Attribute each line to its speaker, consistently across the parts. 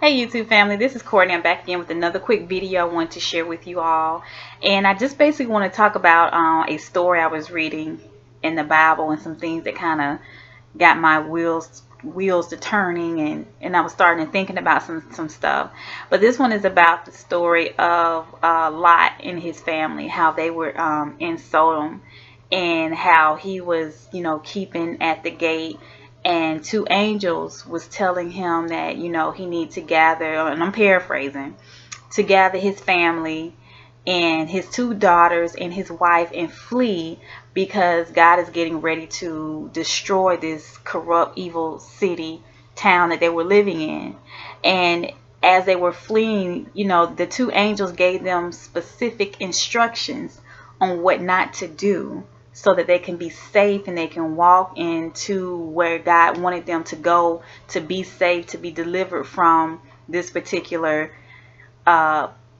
Speaker 1: Hey YouTube family, this is Courtney. I'm back again with another quick video I want to share with you all. And I just basically want to talk about a story I was reading in the Bible and some things that kind of got my wheels to turning, and I was starting to thinking about some stuff. But this one is about the story of Lot and his family, how they were in Sodom, and how he was, keeping at the gate, and two angels was telling him that, he needs to gather, and I'm paraphrasing, to gather his family and his two daughters and his wife and flee, because God is getting ready to destroy this corrupt, evil town that they were living in. And as they were fleeing, the two angels gave them specific instructions on what not to do, so that they can be safe and they can walk into where God wanted them to go, to be safe, to be delivered from this particular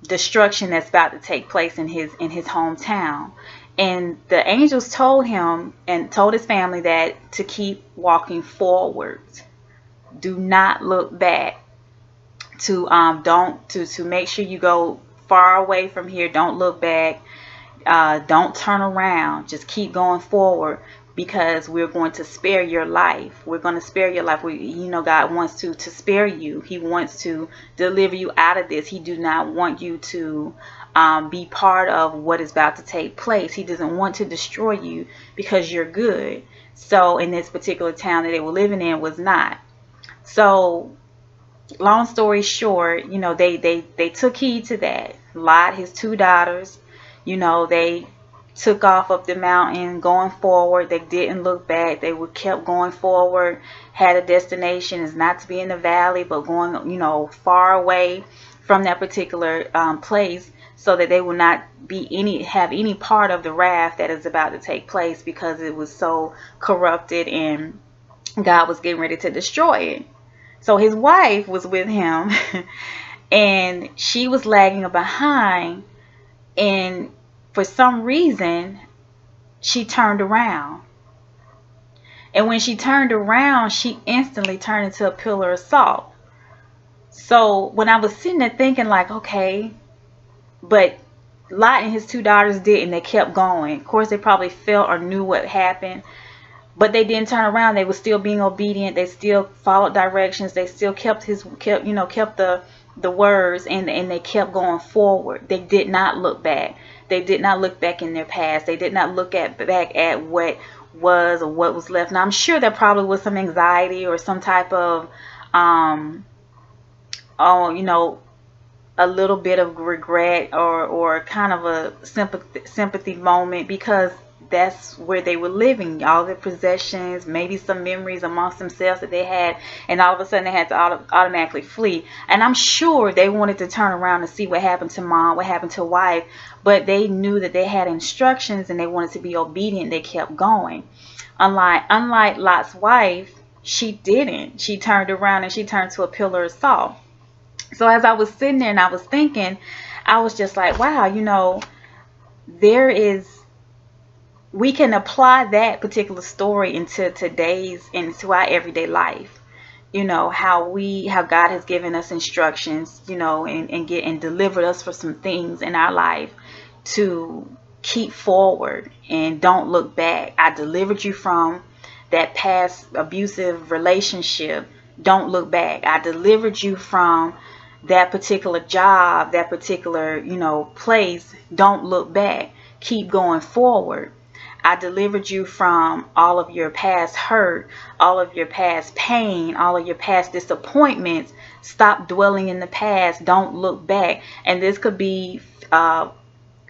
Speaker 1: destruction that's about to take place in his hometown. And the angels told him and told his family that to keep walking forward. Do not look back. To make sure you go far away from here. Don't look back. Don't turn around. Just keep going forward, because we're going to spare your life. We're going to spare your life. God wants to spare you. He wants to deliver you out of this. He do not want you to be part of what is about to take place. He doesn't want to destroy you because you're good. So in this particular town that they were living in was not. So long story short, they took heed to that. Lot, his two daughters, they took off up the mountain, going forward. They didn't look back. They kept going forward. Had a destination. Is not to be in the valley, but going, far away from that particular place, so that they will not have any part of the wrath that is about to take place, because it was so corrupted and God was getting ready to destroy it. So his wife was with him and she was lagging behind. And for some reason, she turned around. And when she turned around, she instantly turned into a pillar of salt. So when I was sitting there thinking like, okay, but Lot and his two daughters didn't. They kept going. Of course, they probably felt or knew what happened, but they didn't turn around. They were still being obedient. They still followed directions. They still kept the words, and they kept going forward. They did not look back. They did not look back in their past. They did not look back at what was or what was left. Now I'm sure there probably was some anxiety or some type of a little bit of regret or kind of a sympathy moment, because that's where they were living. All their possessions, maybe some memories amongst themselves that they had, and all of a sudden they had to automatically flee. And I'm sure they wanted to turn around and see what happened to mom, what happened to wife, but they knew that they had instructions and they wanted to be obedient. They kept going. Unlike Lot's wife, she didn't. She turned around and she turned to a pillar of salt. So as I was sitting there and I was thinking, I was just like, wow, we can apply that particular story into our everyday life. How God has given us instructions, and delivered us for some things in our life to keep forward and don't look back. I delivered you from that past abusive relationship. Don't look back. I delivered you from that particular job, that particular, place. Don't look back. Keep going forward. I delivered you from all of your past hurt, all of your past pain, all of your past disappointments. Stop dwelling in the past. Don't look back. And this could be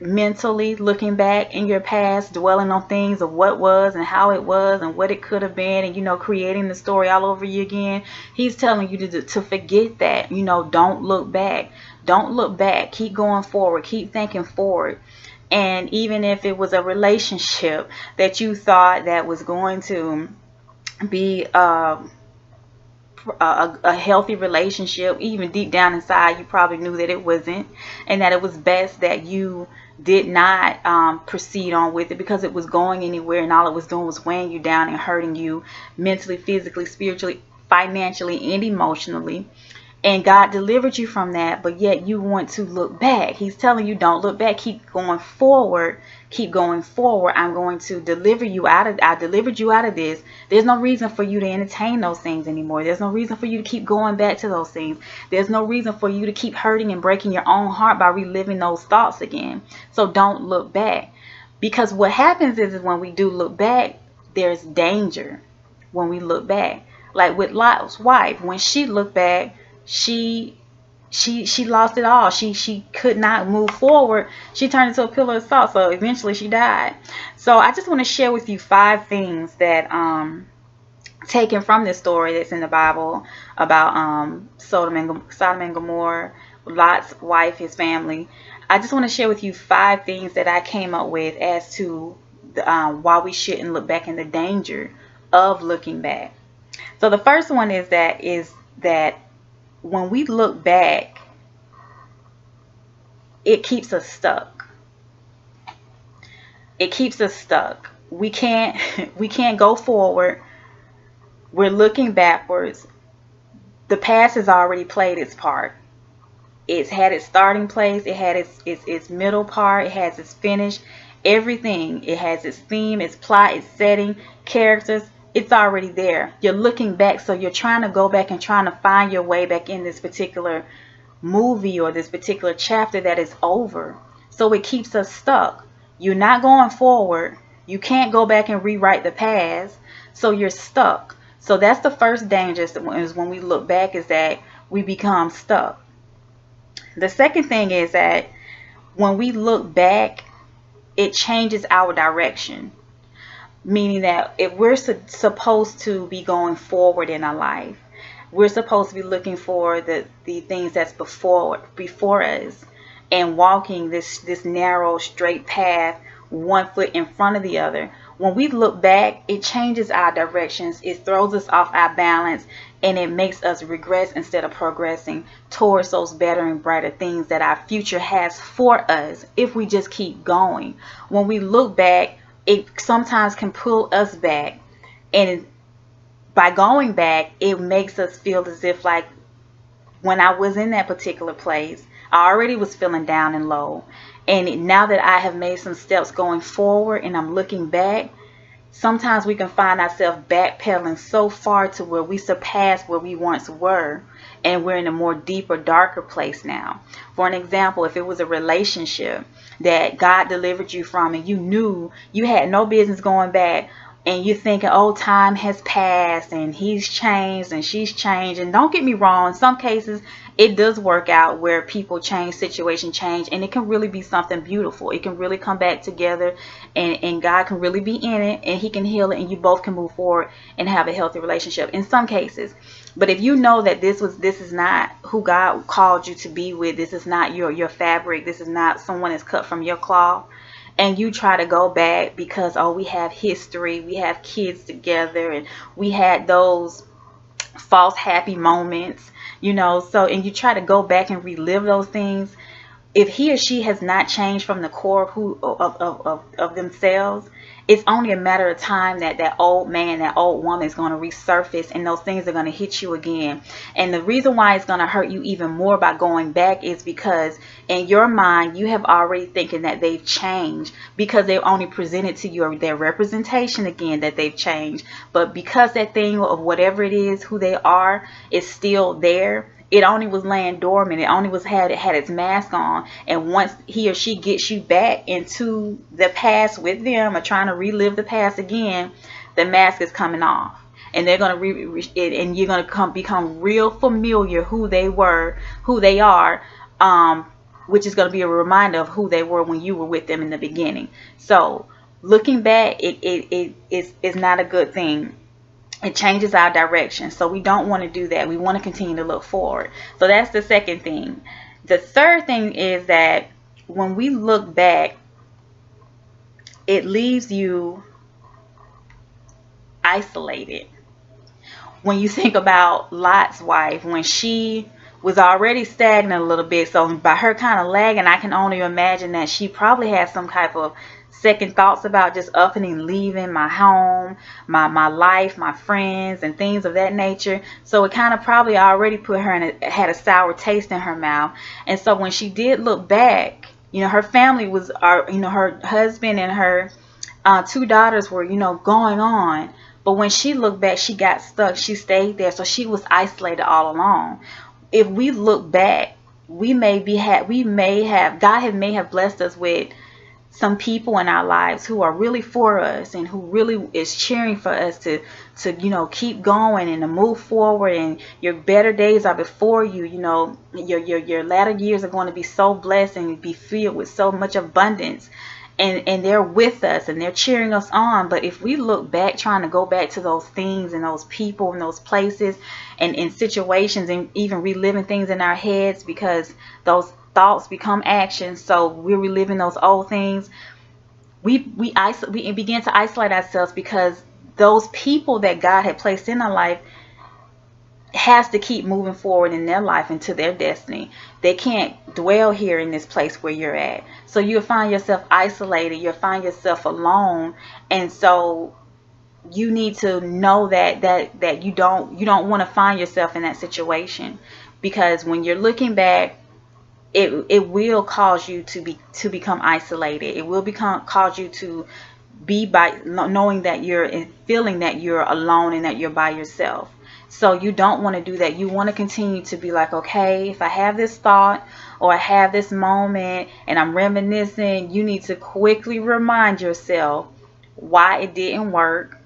Speaker 1: mentally looking back in your past, dwelling on things of what was and how it was and what it could have been, and creating the story all over you again. He's telling you to forget that. Don't look back. Don't look back. Keep going forward. Keep thinking forward. And even if it was a relationship that you thought that was going to be a healthy relationship, even deep down inside you probably knew that it wasn't, and that it was best that you did not proceed on with it, because it was going anywhere and all it was doing was weighing you down and hurting you mentally, physically, spiritually, financially, and emotionally. And God delivered you from that, but yet you want to look back. He's telling you, don't look back. Keep going forward. Keep going forward. I'm going to deliver you out of, I delivered you out of this. There's no reason for you to entertain those things anymore. There's no reason for you to keep going back to those things. There's no reason for you to keep hurting and breaking your own heart by reliving those thoughts again. So don't look back. Because what happens is when we do look back, there's danger when we look back. Like with Lot's wife, when she looked back, she lost it all. She could not move forward. She turned into a pillar of salt. So eventually she died. So I just want to share with you 5 things that taken from this story that's in the Bible about Sodom and Gomorrah, Lot's wife, his family. I just want to share with you 5 things that I came up with as to why we shouldn't look back and the danger of looking back. So the first one is that when we look back, it keeps us stuck. It keeps us stuck. We can't go forward. We're looking backwards. The past has already played its part. It's had its starting place. It had its middle part. It has its finish. Everything. It has its theme, its plot, its setting, characters. It's already there. You're looking back, so you're trying to go back and trying to find your way back in this particular movie or this particular chapter that is over. So it keeps us stuck. You're not going forward. You can't go back and rewrite the past, so you're stuck. So that's the first danger is when we look back, is that we become stuck. The second thing is that when we look back, it changes our direction. Meaning that if we're supposed to be going forward in our life, we're supposed to be looking for the things that's before us and walking this narrow, straight path, one foot in front of the other. When we look back, it changes our directions. It throws us off our balance, and it makes us regress instead of progressing towards those better and brighter things that our future has for us if we just keep going. When we look back, it sometimes can pull us back, and by going back, it makes us feel as if, like, when I was in that particular place, I already was feeling down and low, and now that I have made some steps going forward and I'm looking back, sometimes we can find ourselves backpedaling so far to where we surpass where we once were, and we're in a more deeper, darker place now. For an example, if it was a relationship that God delivered you from and you knew you had no business going back, and you're thinking, oh, time has passed and he's changed and she's changed. And don't get me wrong, in some cases it does work out where people change, situation change, and it can really be something beautiful. It can really come back together, and God can really be in it, and he can heal it, and you both can move forward and have a healthy relationship in some cases. But if you know that this is not who God called you to be with, this is not your fabric, this is not someone that's cut from your cloth, and you try to go back because, oh, we have history, we have kids together, and we had those false happy moments, so, and you try to go back and relive those things. If he or she has not changed from the core of themselves, it's only a matter of time that old man, that old woman is going to resurface, and those things are going to hit you again. And the reason why it's going to hurt you even more by going back is because in your mind, you have already thinking that they've changed, because they've only presented to you their representation again that they've changed. But because that thing of whatever it is, who they are, is still there, it only was laying dormant. It only had its mask on. And once he or she gets you back into the past with them, or trying to relive the past again, the mask is coming off, and they're gonna and you're gonna become real familiar who they were, who they are, which is gonna be a reminder of who they were when you were with them in the beginning. So looking back, it is not a good thing. It changes our direction. So we don't want to do that. We want to continue to look forward. So that's the second thing. The third thing is that when we look back, it leaves you isolated. When you think about Lot's wife, when she was already stagnant a little bit, so by her kind of lagging, I can only imagine that she probably had some type of second thoughts about just upping and leaving my home, my life, my friends, and things of that nature. So it kind of probably already put her in had a sour taste in her mouth. And so when she did look back, her family was, her husband and her 2 daughters were, going on. But when she looked back, she got stuck. She stayed there. So she was isolated all along. If we look back, God may have blessed us with some people in our lives who are really for us and who really is cheering for us to keep going and to move forward, and your better days are before you. Your latter years are going to be so blessed and be filled with so much abundance. And they're with us and they're cheering us on. But if we look back, trying to go back to those things and those people and those places and in situations, and even reliving things in our heads, because those thoughts become actions, so we're reliving those old things, we begin to isolate ourselves, because those people that God had placed in our life has to keep moving forward in their life into their destiny. They can't dwell here in this place where you're at. So you'll find yourself isolated. You'll find yourself alone. And so you need to know that you don't want to find yourself in that situation, because when you're looking back, it will cause you to become isolated. It will cause you to be by knowing that you're feeling that you're alone and that you're by yourself. So you don't want to do that. You want to continue to be like, okay, if I have this thought or I have this moment and I'm reminiscing, you need to quickly remind yourself why it didn't work,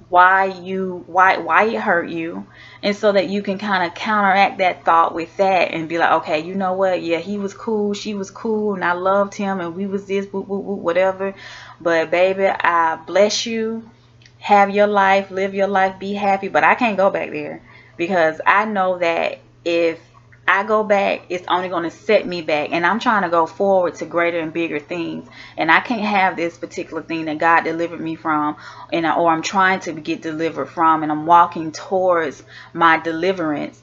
Speaker 1: why it hurt you, and so that you can kind of counteract that thought with that and be like, okay, you know what, yeah, he was cool, she was cool, and I loved him, and we was this, whatever, but baby, I bless you. Have your life, live your life, be happy. But I can't go back there, because I know that if I go back, it's only going to set me back. And I'm trying to go forward to greater and bigger things. And I can't have this particular thing that God delivered me from, or I'm trying to get delivered from, and I'm walking towards my deliverance.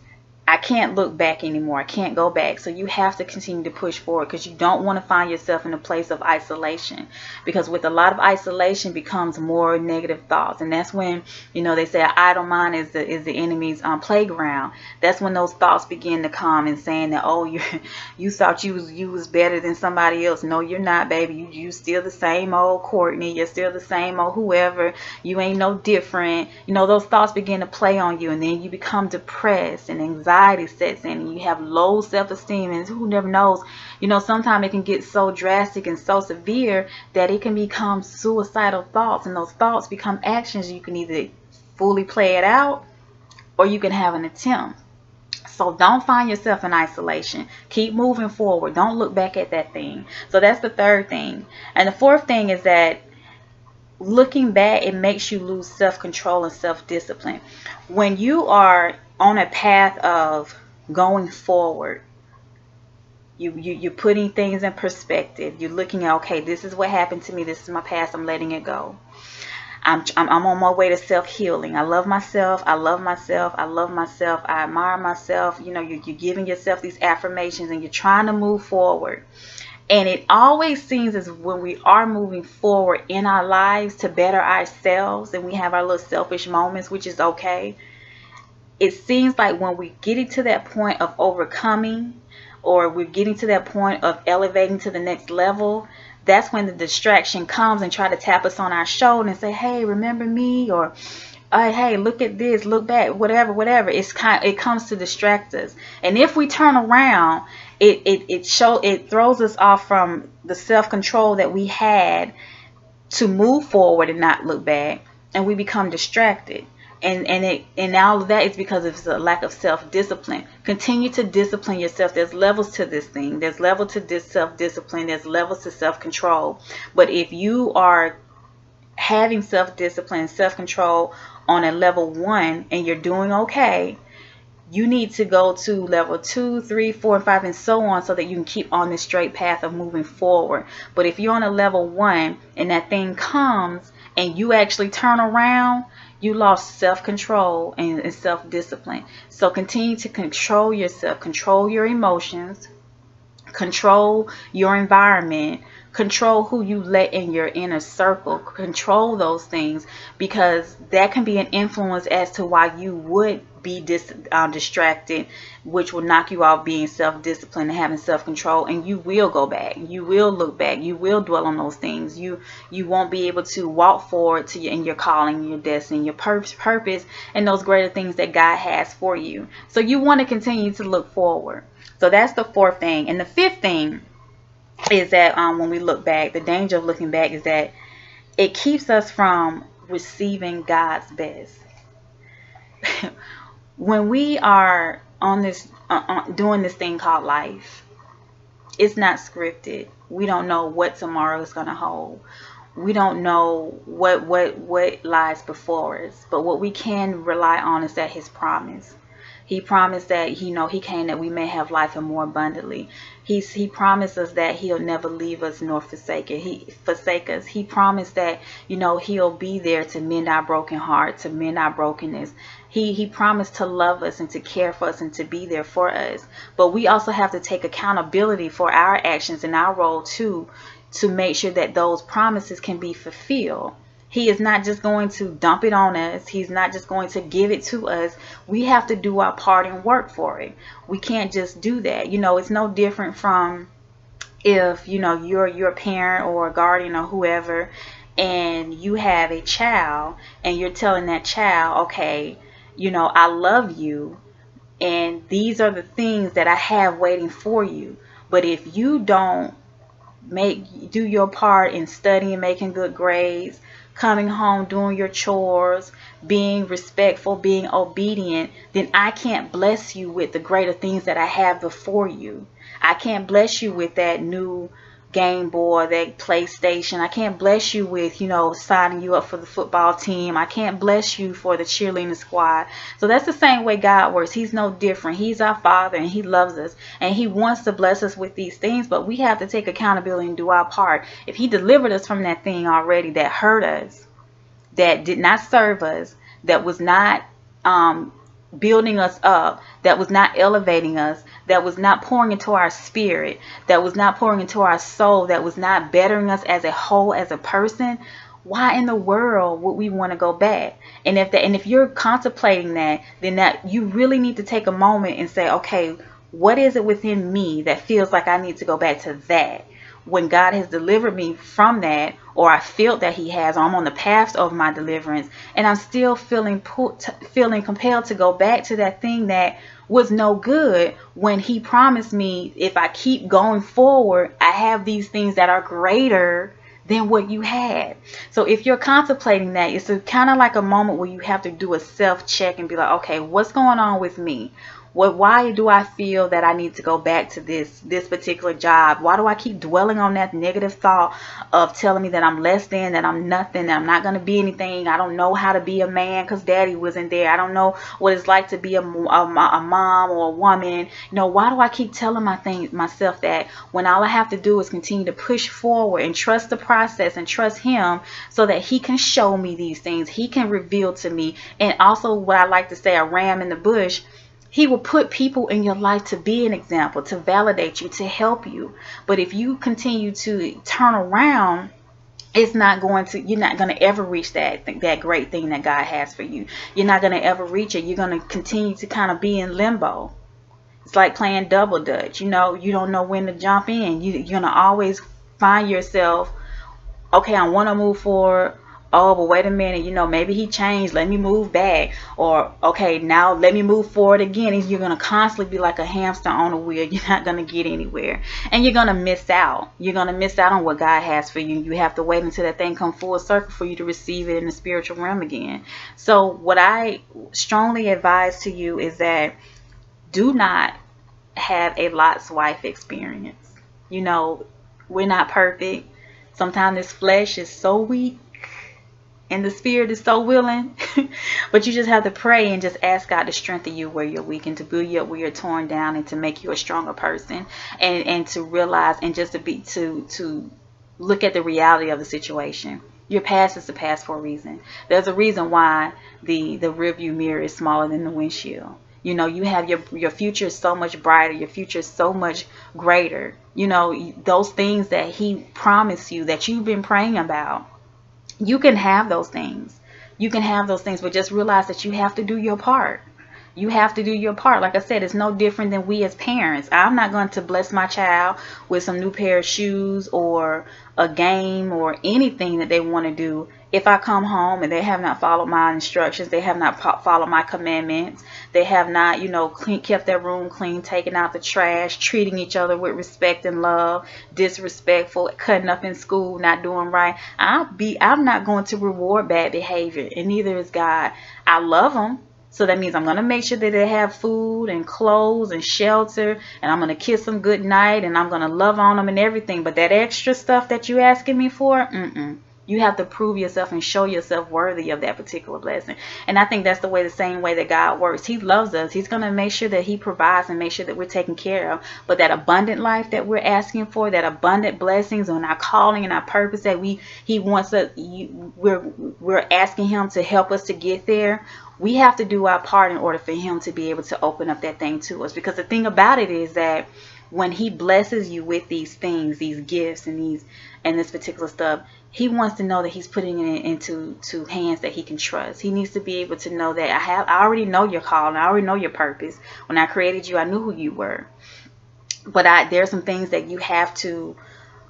Speaker 1: I can't look back anymore. I can't go back. So you have to continue to push forward, because you don't want to find yourself in a place of isolation, because with a lot of isolation becomes more negative thoughts. And that's when, they say an idle mind is the enemy's playground. That's when those thoughts begin to come and saying that, oh, you thought you was better than somebody else. No, you're not, baby. You still the same old Courtney. You're still the same old whoever. You ain't no different. Those thoughts begin to play on you, and then you become depressed, and anxiety sets in, and you have low self-esteem, and who never knows, sometimes it can get so drastic and so severe that it can become suicidal thoughts, and those thoughts become actions. You can either fully play it out, or you can have an attempt. So don't find yourself in isolation. Keep moving forward. Don't look back at that thing. So that's the third thing. And the fourth thing is that looking back, it makes you lose self-control and self-discipline. When you are on a path of going forward, you're putting things in perspective. You're looking at, okay, this is what happened to me. This is my past. I'm letting it go. I'm on my way to self-healing. I love myself. I love myself. I love myself. I admire myself. You're giving yourself these affirmations, and you're trying to move forward. And it always seems as when we are moving forward in our lives to better ourselves, and we have our little selfish moments, which is okay. It seems like when we're getting to that point of overcoming, or we're getting to that point of elevating to the next level, that's when the distraction comes and try to tap us on our shoulder and say, hey, remember me? Or hey, look at this, look back, whatever. It comes to distract us. And if we turn around, it throws us off from the self-control that we had to move forward and not look back, and we become distracted. And all of that is because of the lack of self-discipline. Continue to discipline yourself. There's levels to this thing. There's levels to this self-discipline. There's levels to self-control. But if you are having self-discipline, self-control on a level 1, and you're doing okay, you need to go to level 2, 3, 4, and 5, and so on, so that you can keep on this straight path of moving forward. But if you're on a level 1 and that thing comes and you actually turn around, you lost self-control and self-discipline. So continue to control yourself, control your emotions, Control your environment. Control who you let in your inner circle. Control those things, because that can be an influence as to why you would be distracted, which will knock you off being self-disciplined and having self-control. And you will go back. You will look back. You will dwell on those things. You won't be able to walk forward to in your calling, your destiny, your purpose, and those greater things that God has for you. So you want to continue to look forward. So that's the fourth thing. And the fifth thing is that when we look back, the danger of looking back is that it keeps us from receiving God's best. When we are on this doing this thing called life, it's not scripted. We don't know what tomorrow is going to hold. We don't know what lies before us. But what we can rely on is that His promise. He promised that He came that we may have life and more abundantly. He promised us that He'll never leave us nor forsake us. He promised that He'll be there to mend our broken heart, to mend our brokenness. He promised to love us and to care for us and to be there for us. But we also have to take accountability for our actions and our role too, to make sure that those promises can be fulfilled. He is not just going to dump it on us. He's not just going to give it to us. We have to do our part and work for it. We can't just do that. It's no different from if, you're a parent or a guardian or whoever, and you have a child and you're telling that child, okay, I love you, and these are the things that I have waiting for you. But if you don't do your part in studying, making good grades, coming home, doing your chores, being respectful, being obedient, then I can't bless you with the greater things that I have before you. I can't bless you with that new Game Boy, that PlayStation. I can't bless you with, signing you up for the football team. I can't bless you for the cheerleading squad. So that's the same way God works. He's no different. He's our Father, and He loves us, and He wants to bless us with these things, but we have to take accountability and do our part. If He delivered us from that thing already that hurt us, that did not serve us, that was not building us up, that was not elevating us, that was not pouring into our spirit, that was not pouring into our soul, that was not bettering us as a whole, as a person, why in the world would we want to go back? And if you're contemplating that, then that you really need to take a moment and say, okay, what is it within me that feels like I need to go back to that? When God has delivered me from that, or I feel that He has, or I'm on the path of my deliverance, and I'm still feeling compelled to go back to that thing that was no good, when He promised me if I keep going forward, I have these things that are greater than what you had. So if you're contemplating that, it's kind of like a moment where you have to do a self-check and be like, okay, what's going on with me? Why do I feel that I need to go back to this particular job? Why do I keep dwelling on that negative thought of telling me that I'm less than, that I'm nothing, that I'm not going to be anything? I don't know how to be a man because daddy wasn't there. I don't know what it's like to be a mom or a woman. Why do I keep telling myself that, when all I have to do is continue to push forward and trust the process and trust Him, so that He can show me these things. He can reveal to me. And also, what I like to say, a ram in the bush, He will put people in your life to be an example, to validate you, to help you. But if you continue to turn around, you're not going to ever reach that great thing that God has for you. You're not going to ever reach it. You're going to continue to kind of be in limbo. It's like playing double dutch. You don't know when to jump in. You're going to always find yourself, okay, I want to move forward. Oh, but wait a minute, maybe he changed. Let me move back. Or, okay, now let me move forward again. And you're going to constantly be like a hamster on a wheel. You're not going to get anywhere. And you're going to miss out. You're going to miss out on what God has for you. You have to wait until that thing comes full circle for you to receive it in the spiritual realm again. So what I strongly advise to you is that do not have a Lot's wife experience. We're not perfect. Sometimes this flesh is so weak, and the spirit is so willing. But you just have to pray and just ask God to strengthen you where you're weak, and to build you up where you're torn down, and to make you a stronger person, and to realize, and just to look at the reality of the situation. Your past is the past for a reason. There's a reason why the rearview mirror is smaller than the windshield. You know, you have your future is so much brighter. Your future is so much greater. You know, those things that he promised you that you've been praying about, you can have those things. You can have those things, but just realize that you have to do your part. You have to do your part. Like I said, it's no different than we as parents. I'm not going to bless my child with some new pair of shoes or a game or anything that they want to do if I come home and they have not followed my instructions. They have not followed my commandments. They have not, you know, kept their room clean, taking out the trash, treating each other with respect and love, disrespectful, cutting up in school, not doing right. I'm not going to reward bad behavior, and neither is God. I love them. So that means I'm going to make sure that they have food and clothes and shelter, and I'm going to kiss them good night, and I'm going to love on them and everything. But that extra stuff that you asking me for, you have to prove yourself and show yourself worthy of that particular blessing. And I think that's the same way that God works. He loves us. He's going to make sure that he provides and make sure that we're taken care of. But that abundant life that we're asking for, that abundant blessings on our calling and our purpose that he wants us, we're asking him to help us to get there. We have to do our part in order for him to be able to open up that thing to us. Because the thing about it is that when he blesses you with these things, these gifts and this particular stuff, he wants to know that he's putting it into hands that he can trust. He needs to be able to know that I already know your call and I already know your purpose. When I created you, I knew who you were. But there are some things that you have to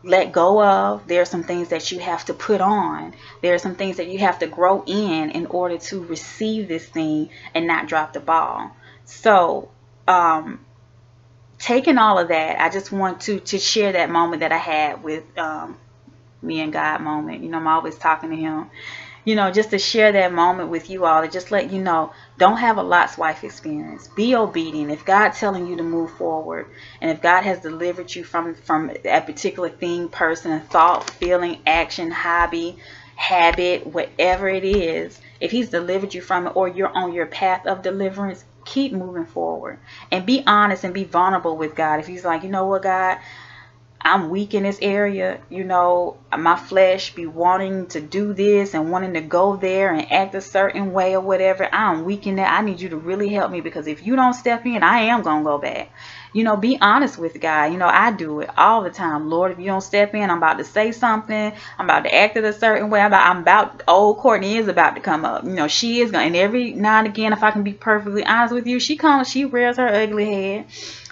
Speaker 1: let go of. There are some things that you have to put on. There are some things that you have to grow in order to receive this thing and not drop the ball. So taking all of that, I just want to share that moment that I had with me and God moment. You know, I'm always talking to him. You know, just to share that moment with you all, to just let you know, don't have a Lot's wife experience. Be obedient. If God's telling you to move forward, and if God has delivered you from a particular thing, person, thought, feeling, action, hobby, habit, whatever it is, if he's delivered you from it, or you're on your path of deliverance, keep moving forward. And be honest and be vulnerable with God. If he's like, you know what, God, I'm weak in this area, you know, my flesh be wanting to do this and wanting to go there and act a certain way or whatever. I'm weak in that. I need you to really help me, because if you don't step in, I am going to go back. You know, be honest with God. You know, I do it all the time. Lord, if you don't step in, I'm about to say something. I'm about to act in a certain way. Old Courtney is about to come up. You know, she is going, and every now and again, if I can be perfectly honest with you, she rears her ugly head.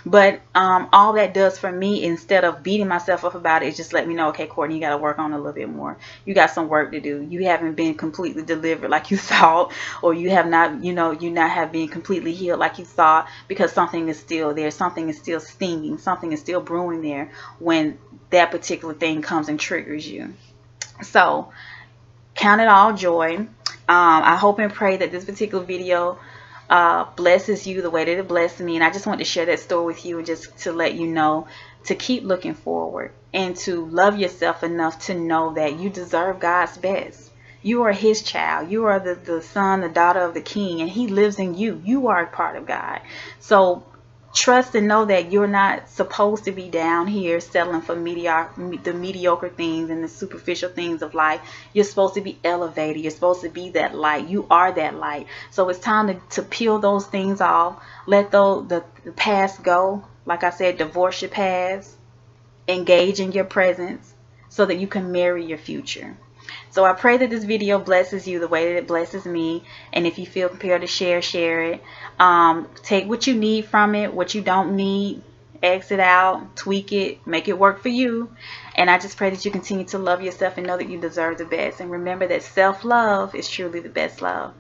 Speaker 1: But all that does for me, instead of beating myself up about it, is just let me know, okay, Courtney, you got to work on it a little bit more. You got some work to do. You haven't been completely delivered like you thought, or you have not, you not have been completely healed like you thought, because something is still there. Something is still stinging. Something is still brewing there when that particular thing comes and triggers you. So count it all joy. I hope and pray that this particular video blesses you the way that it blessed me. And I just want to share that story with you, and just to let you know to keep looking forward and to love yourself enough to know that you deserve God's best. You are his child. You are the son, the daughter of the king, and he lives in you. You are a part of God. So trust and know that you're not supposed to be down here settling for the mediocre things and the superficial things of life. You're supposed to be elevated. You're supposed to be that light. You are that light. So it's time to peel those things off. Let the past go. Like I said, divorce your past. Engage in your presence so that you can marry your future. So I pray that this video blesses you the way that it blesses me. And if you feel compelled to share it. Take what you need from it. What you don't need, exit out, tweak it, make it work for you. And I just pray that you continue to love yourself and know that you deserve the best. And remember that self-love is truly the best love.